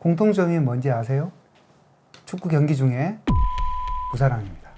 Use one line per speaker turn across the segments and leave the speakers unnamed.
공통점이 뭔지 아세요? 축구 경기 중에 부사랑입니다.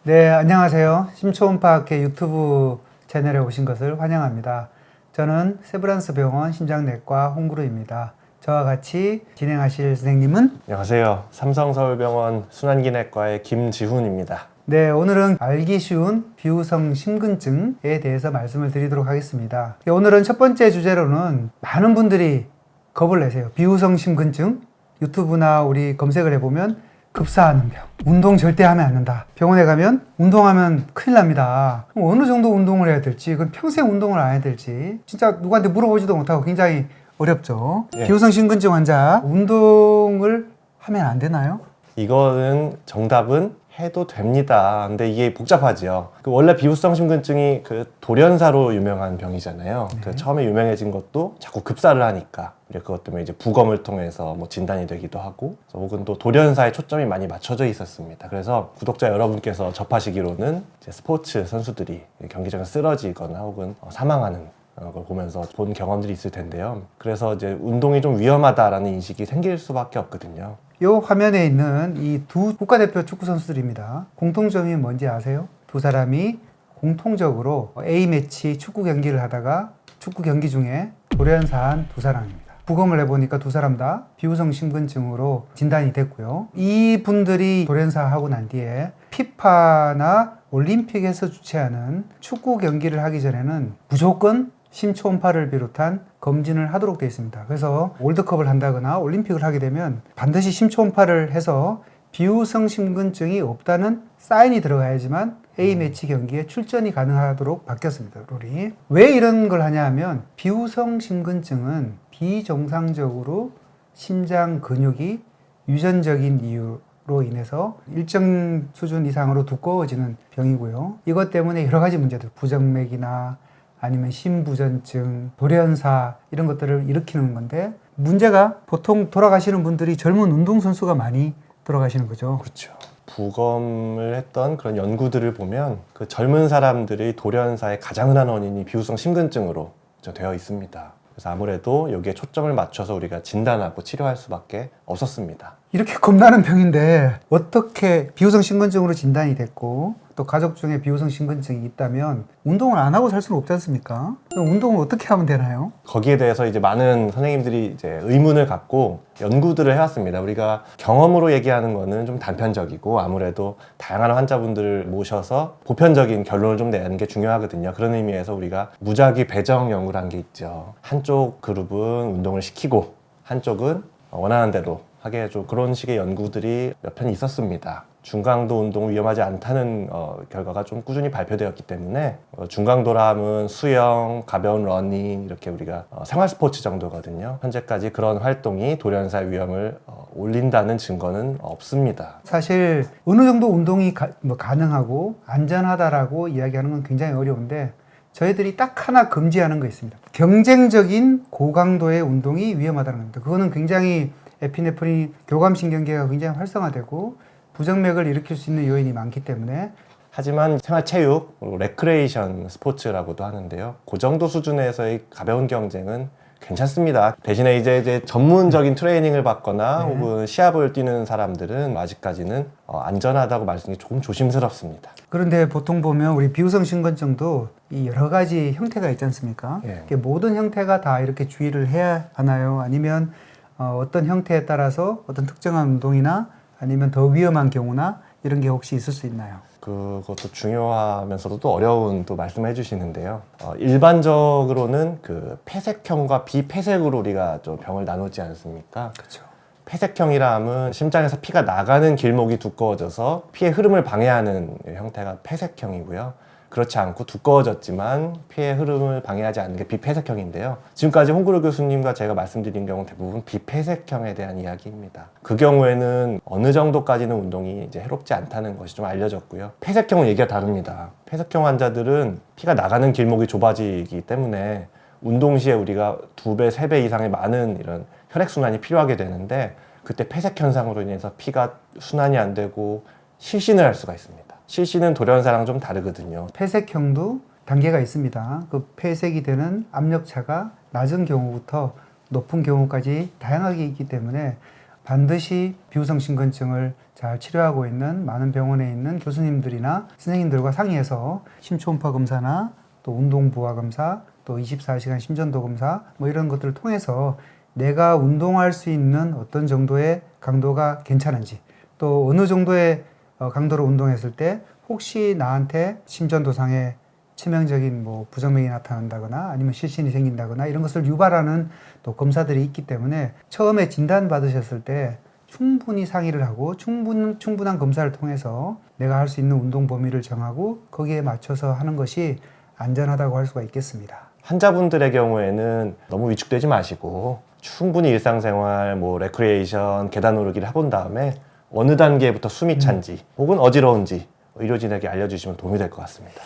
네, 안녕하세요. 심초음파학회 유튜브 채널에 오신 것을 환영합니다. 저는 세브란스 병원 심장내과 홍구루입니다. 저와 같이 진행하실 선생님은?
안녕하세요. 삼성서울병원 순환기내과의 김지훈입니다.
네, 오늘은 알기 쉬운 비후성 심근증에 대해서 말씀을 드리도록 하겠습니다. 오늘은 첫 번째 주제로는 많은 분들이 겁을 내세요. 비후성 심근증, 유튜브나 우리 검색을 해보면 급사하는 병, 운동 절대 하면 안 된다. 병원에 가면 운동하면 큰일 납니다. 그럼 어느 정도 운동을 해야 될지, 그건 평생 운동을 안 해야 될지 진짜 누구한테 물어보지도 못하고 굉장히 어렵죠.
예.
비후성 심근증 환자, 운동을 하면 안 되나요?
이거는 정답은 해도 됩니다. 근데 이게 복잡하지요. 원래 비후성 심근증이 돌연사로 유명한 병이잖아요.
네.
처음에 유명해진 것도 자꾸 급사를 하니까 그것 때문에 이제 부검을 통해서 진단이 되기도 하고, 혹은 또 돌연사에 초점이 많이 맞춰져 있었습니다. 그래서 구독자 여러분께서 접하시기로는 이제 스포츠 선수들이 경기장에서 쓰러지거나 혹은 사망하는 걸 보면서 본 경험들이 있을 텐데요. 그래서 이제 운동이 좀 위험하다라는 인식이 생길 수밖에 없거든요.
이 화면에 있는 이 두 국가대표 축구 선수들입니다. 공통점이 뭔지 아세요? 두 사람이 공통적으로 A매치 축구 경기를 하다가 축구 경기 중에 돌연사한 두 사람입니다. 부검을 해보니까 두 사람 다 비후성 심근증으로 진단이 됐고요. 이 분들이 돌연사하고 난 뒤에 피파나 올림픽에서 주최하는 축구 경기를 하기 전에는 무조건 심초음파를 비롯한 검진을 하도록 되어 있습니다. 그래서 월드컵을 한다거나 올림픽을 하게 되면 반드시 심초음파를 해서 비후성 심근증이 없다는 사인이 들어가야지만 A매치 경기에 출전이 가능하도록 바뀌었습니다. 룰이. 왜 이런 걸 하냐 하면 비후성 심근증은 비정상적으로 심장 근육이 유전적인 이유로 인해서 일정 수준 이상으로 두꺼워지는 병이고요. 이것 때문에 여러 가지 문제들, 부정맥이나 아니면 심부전증, 돌연사 이런 것들을 일으키는 건데, 문제가 보통 돌아가시는 분들이 젊은 운동선수가 많이 돌아가시는 거죠.
그렇죠. 부검을 했던 그런 연구들을 보면 젊은 사람들의 돌연사의 가장 흔한 원인이 비후성 심근증으로 되어 있습니다. 그래서 아무래도 여기에 초점을 맞춰서 우리가 진단하고 치료할 수밖에 없었습니다.
이렇게 겁나는 병인데 어떻게 비후성 심근증으로 진단이 됐고 또 가족 중에 비후성 심근증이 있다면 운동을 안 하고 살 수는 없지 않습니까? 그럼 운동을 어떻게 하면 되나요?
거기에 대해서 이제 많은 선생님들이 이제 의문을 갖고 연구들을 해왔습니다. 우리가 경험으로 얘기하는 거는 좀 단편적이고 아무래도 다양한 환자분들을 모셔서 보편적인 결론을 좀 내는 게 중요하거든요. 그런 의미에서 우리가 무작위 배정 연구를 한 게 있죠. 한쪽 그룹은 운동을 시키고 한쪽은 원하는 대로 하게 해줘. 그런 식의 연구들이 몇 편 있었습니다. 중강도 운동 위험하지 않다는 결과가 좀 꾸준히 발표되었기 때문에 중강도라 하면 수영, 가벼운 러닝 이렇게 우리가 생활 스포츠 정도거든요. 현재까지 그런 활동이 돌연사 위험을 올린다는 증거는 없습니다.
사실 어느 정도 운동이 가능하고 안전하다라고 이야기하는 건 굉장히 어려운데 저희들이 딱 하나 금지하는 거 있습니다. 경쟁적인 고강도의 운동이 위험하다는 겁니다. 그거는 굉장히 에피네프린 교감신경계가 굉장히 활성화되고 부정맥을 일으킬 수 있는 요인이 많기 때문에.
하지만 생활체육, 레크레이션 스포츠라고도 하는데요. 그 정도 수준에서의 가벼운 경쟁은 괜찮습니다. 대신에 이제 전문적인 트레이닝을 받거나 혹은 시합을 뛰는 사람들은 아직까지는 안전하다고 말씀이 조금 조심스럽습니다.
그런데 보통 보면 우리 비후성 심근증도 이 여러 가지 형태가 있지 않습니까?
예.
모든 형태가 다 이렇게 주의를 해야 하나요? 아니면 어떤 형태에 따라서 어떤 특정한 운동이나 아니면 더 위험한 경우나 이런 게 혹시 있을 수 있나요?
그것도 중요하면서도 어려운 또 말씀해 주시는데요. 일반적으로는 폐색형과 비폐색으로 우리가 좀 병을 나누지 않습니까?
그렇죠.
폐색형이라 하면 심장에서 피가 나가는 길목이 두꺼워져서 피의 흐름을 방해하는 형태가 폐색형이고요. 그렇지 않고 두꺼워졌지만 피의 흐름을 방해하지 않는 게 비폐색형인데요. 지금까지 홍구루 교수님과 제가 말씀드린 경우 대부분 비폐색형에 대한 이야기입니다. 그 경우에는 어느 정도까지는 운동이 이제 해롭지 않다는 것이 좀 알려졌고요. 폐색형은 얘기가 다릅니다. 폐색형 환자들은 피가 나가는 길목이 좁아지기 때문에 운동 시에 우리가 2배, 3배 이상의 많은 이런 혈액순환이 필요하게 되는데 그때 폐색 현상으로 인해서 피가 순환이 안 되고 실신을 할 수가 있습니다. 실신은 돌연사랑 좀 다르거든요.
폐색형도 단계가 있습니다. 그 폐색이 되는 압력차가 낮은 경우부터 높은 경우까지 다양하게 있기 때문에 반드시 비후성 심근증을 잘 치료하고 있는 많은 병원에 있는 교수님들이나 선생님들과 상의해서 심초음파 검사나 또 운동부하 검사, 또 24시간 심전도 검사 뭐 이런 것들을 통해서 내가 운동할 수 있는 어떤 정도의 강도가 괜찮은지, 또 어느 정도의 강도로 운동했을 때 혹시 나한테 심전도상에 치명적인 뭐 부정맥이 나타난다거나 아니면 실신이 생긴다거나 이런 것을 유발하는 또 검사들이 있기 때문에 처음에 진단 받으셨을 때 충분히 상의를 하고 충분한 검사를 통해서 내가 할 수 있는 운동 범위를 정하고 거기에 맞춰서 하는 것이 안전하다고 할 수가 있겠습니다.
환자분들의 경우에는 너무 위축되지 마시고 충분히 일상생활, 뭐 레크리에이션, 계단 오르기를 해본 다음에 어느 단계부터 숨이 찬지 혹은 어지러운지 의료진에게 알려주시면 도움이 될 것 같습니다.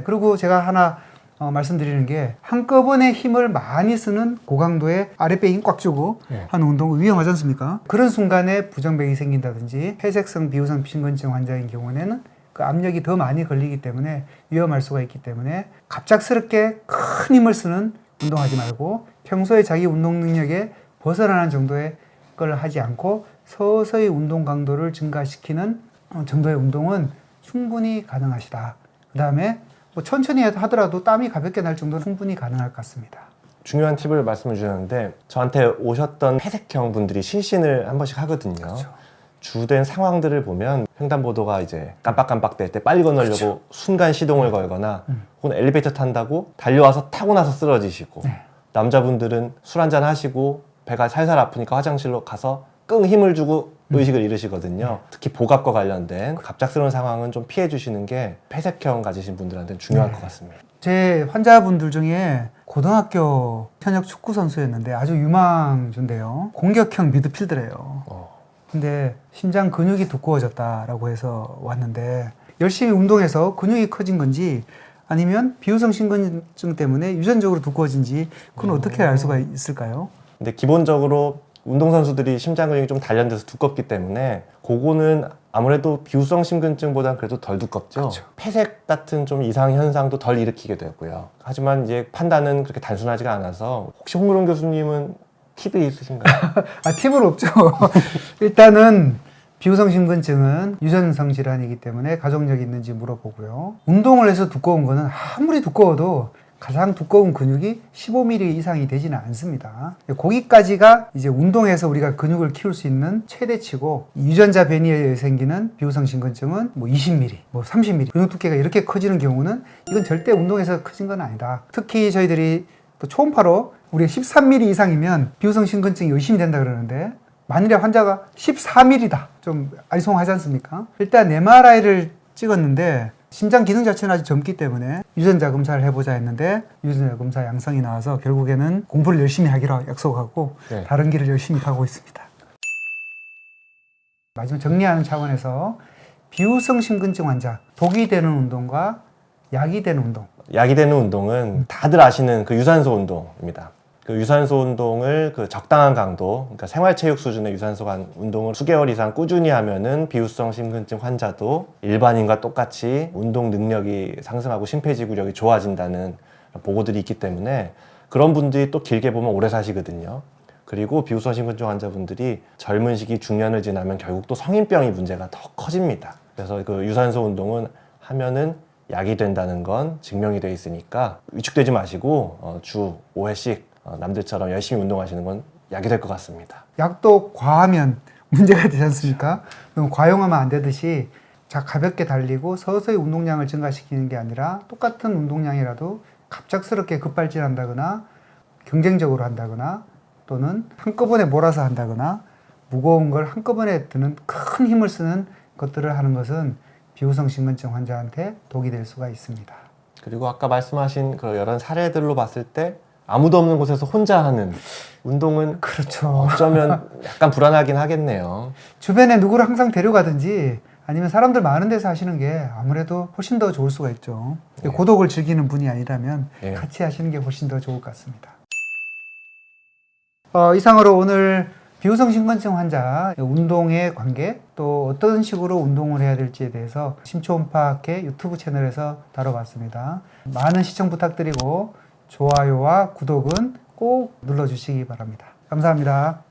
그리고 제가 하나 말씀드리는 게 한꺼번에 힘을 많이 쓰는 고강도의 아랫배 힘 꽉 주고 하는 운동 위험하지 않습니까? 그런 순간에 부정맥이 생긴다든지 폐색성 비후성 심근증 환자인 경우에는 그 압력이 더 많이 걸리기 때문에 위험할 수가 있기 때문에 갑작스럽게 큰 힘을 쓰는 운동하지 말고 평소에 자기 운동 능력에 벗어나는 정도의 걸 하지 않고 서서히 운동 강도를 증가시키는 정도의 운동은 충분히 가능하시다. 그 다음에 뭐 천천히 하더라도 땀이 가볍게 날 정도는 충분히 가능할 것 같습니다.
중요한 팁을 말씀해 주셨는데 저한테 오셨던 폐색형 분들이 실신을 한 번씩 하거든요.
그렇죠.
주된 상황들을 보면 횡단보도가 이제 깜빡깜빡 될 때 빨리 건너려고
그렇죠.
순간 시동을 걸거나 혹은 엘리베이터 탄다고 달려와서 타고 나서 쓰러지시고
네.
남자분들은 술 한잔 하시고 배가 살살 아프니까 화장실로 가서 끙 힘을 주고 의식을 잃으시거든요. 특히 복압과 관련된 갑작스러운 상황은 좀 피해 주시는 게 폐색형 가지신 분들한테는 중요할 것 같습니다.
제 환자분들 중에 고등학교 현역 축구 선수였는데 아주 유망주인데요. 공격형 미드필더래요. 근데 심장 근육이 두꺼워졌다라고 해서 왔는데 열심히 운동해서 근육이 커진 건지 아니면 비후성 심근증 때문에 유전적으로 두꺼워진지 그건 어떻게 알 수가 있을까요?
근데 기본적으로 운동선수들이 심장 근육이 좀 단련돼서 두껍기 때문에 그거는 아무래도 비후성 심근증보다는 그래도 덜 두껍죠.
그렇죠.
폐색 같은 좀 이상 현상도 덜 일으키게 되고요. 하지만 이제 판단은 그렇게 단순하지가 않아서 혹시 홍무룡 교수님은 팁이 있으신가요?
팁은 없죠. 일단은 비후성 심근증은 유전성 질환이기 때문에 가족력이 있는지 물어보고요. 운동을 해서 두꺼운 거는 아무리 두꺼워도 가장 두꺼운 근육이 15mm 이상이 되지는 않습니다. 거기까지가 이제 운동해서 우리가 근육을 키울 수 있는 최대치고 유전자 변이에 의해 생기는 비후성 심근증은 뭐 20mm, 뭐 30mm 근육 두께가 이렇게 커지는 경우는 이건 절대 운동해서 커진 건 아니다. 특히 저희들이 또 초음파로 우리가 13mm 이상이면 비후성 심근증이 의심이 된다 그러는데 만일에 환자가 14mm다. 좀 아리송하지 않습니까? 일단 MRI를 찍었는데 심장 기능 자체는 아직 젊기 때문에 유전자 검사를 해보자 했는데 유전자 검사 양성이 나와서 결국에는 공부를 열심히 하기로 약속하고 다른 길을 열심히 가고 있습니다. 마지막 정리하는 차원에서 비후성 심근증 환자, 독이 되는 운동과 약이 되는 운동.
약이 되는 운동은 다들 아시는 그 유산소 운동입니다. 그 유산소 운동을 그 적당한 강도, 그러니까 생활체육 수준의 유산소 운동을 수개월 이상 꾸준히 하면은 비후성 심근증 환자도 일반인과 똑같이 운동 능력이 상승하고 심폐지구력이 좋아진다는 보고들이 있기 때문에 그런 분들이 또 길게 보면 오래 사시거든요. 그리고 비후성 심근증 환자분들이 젊은 시기 중년을 지나면 결국 또 성인병이 문제가 더 커집니다. 그래서 그 유산소 운동은 하면은 약이 된다는 건 증명이 돼 있으니까 위축되지 마시고 주 5회씩 남들처럼 열심히 운동하시는 건 약이 될 것 같습니다.
약도 과하면 문제가 되지 않습니까? 너무 과용하면 안 되듯이 가볍게 달리고 서서히 운동량을 증가시키는 게 아니라 똑같은 운동량이라도 갑작스럽게 급발진한다거나 경쟁적으로 한다거나 또는 한꺼번에 몰아서 한다거나 무거운 걸 한꺼번에 드는 큰 힘을 쓰는 것들을 하는 것은 비후성 심근증 환자한테 독이 될 수가 있습니다.
그리고 아까 말씀하신 그 여러 사례들로 봤을 때 아무도 없는 곳에서 혼자 하는 운동은
그렇죠.
어쩌면 약간 불안하긴 하겠네요.
주변에 누구를 항상 데려가든지 아니면 사람들 많은 데서 하시는 게 아무래도 훨씬 더 좋을 수가 있죠. 고독을 즐기는 분이 아니라면 같이 하시는 게 훨씬 더 좋을 것 같습니다. 이상으로 오늘 비후성 심근증 환자 운동의 관계 또 어떤 식으로 운동을 해야 될지에 대해서 심초음파학회 유튜브 채널에서 다뤄봤습니다. 많은 시청 부탁드리고 좋아요와 구독은 꼭 꼭 눌러주시기 바랍니다. 감사합니다.